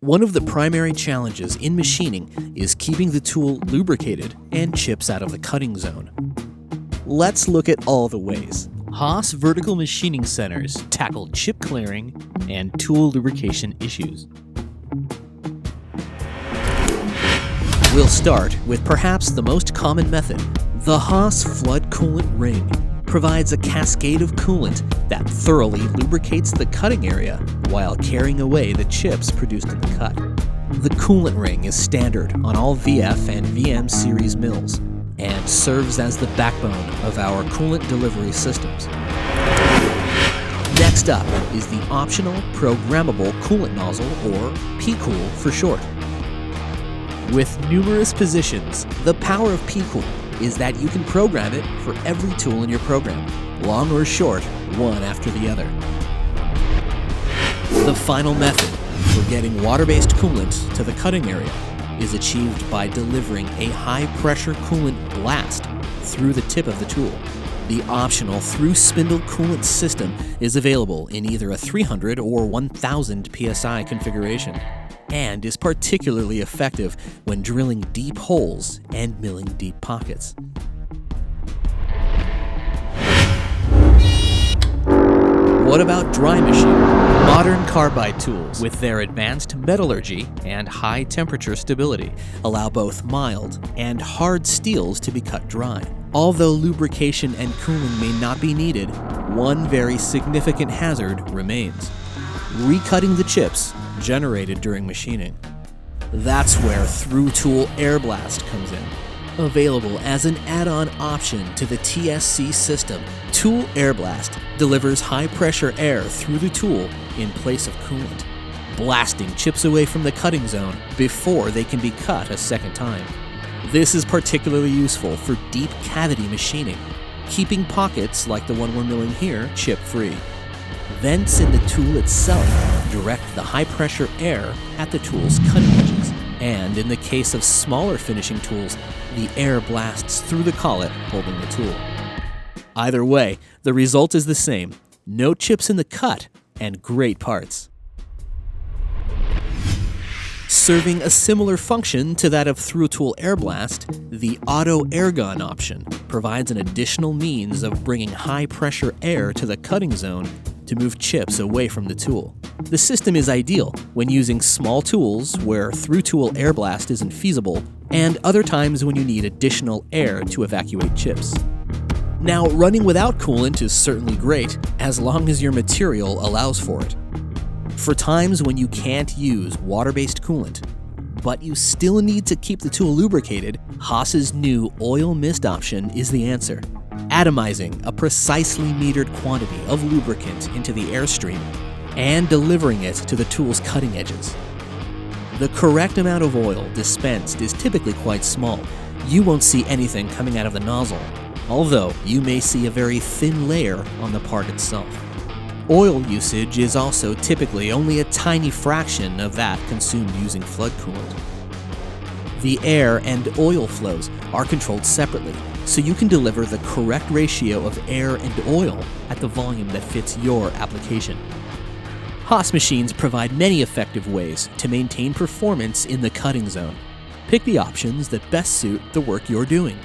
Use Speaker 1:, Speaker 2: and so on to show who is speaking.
Speaker 1: One of the primary challenges in machining is keeping the tool lubricated and chips out of the cutting zone. Let's look at all the ways Haas vertical machining centers tackle chip clearing and tool lubrication issues. We'll start with perhaps the most common method. The Haas flood coolant ring provides a cascade of coolant that thoroughly lubricates the cutting area while carrying away the chips produced in the cut. The coolant ring is standard on all VF and VM series mills and serves as the backbone of our coolant delivery systems. Next up is the optional programmable coolant nozzle, or P-Cool for short. With numerous positions, the power of P-Cool is that you can program it for every tool in your program, long or short, one after the other. The final method for getting water-based coolant to the cutting area is achieved by delivering a high-pressure coolant blast through the tip of the tool. The optional through-spindle coolant system is available in either a 300 or 1000 psi configuration, and is particularly effective when drilling deep holes and milling deep pockets. What about dry machining? Modern carbide tools, with their advanced metallurgy and high temperature stability, allow both mild and hard steels to be cut dry. Although lubrication and cooling may not be needed, one very significant hazard remains: recutting the chips generated during machining. That's where through-tool air blast comes in. Available as an add-on option to the TSC system, Tool Air Blast delivers high-pressure air through the tool in place of coolant, blasting chips away from the cutting zone before they can be cut a second time. This is particularly useful for deep cavity machining, keeping pockets like the one we're milling here chip-free. Vents in the tool itself direct the high-pressure air at the tool's cutting edges, and in the case of smaller finishing tools, the air blasts through the collet holding the tool. Either way, the result is the same: no chips in the cut and great parts. Serving a similar function to that of through-tool air blast, the auto air gun option provides an additional means of bringing high-pressure air to the cutting zone to move chips away from the tool. The system is ideal when using small tools where through-tool air blast isn't feasible, and other times when you need additional air to evacuate chips. Now, running without coolant is certainly great, as long as your material allows for it. For times when you can't use water-based coolant, but you still need to keep the tool lubricated, Haas's new oil mist option is the answer, atomizing a precisely metered quantity of lubricant into the airstream and delivering it to the tool's cutting edges. The correct amount of oil dispensed is typically quite small. You won't see anything coming out of the nozzle, although you may see a very thin layer on the part itself. Oil usage is also typically only a tiny fraction of that consumed using flood coolant. The air and oil flows are controlled separately, so you can deliver the correct ratio of air and oil at the volume that fits your application. Haas machines provide many effective ways to maintain performance in the cutting zone. Pick the options that best suit the work you're doing.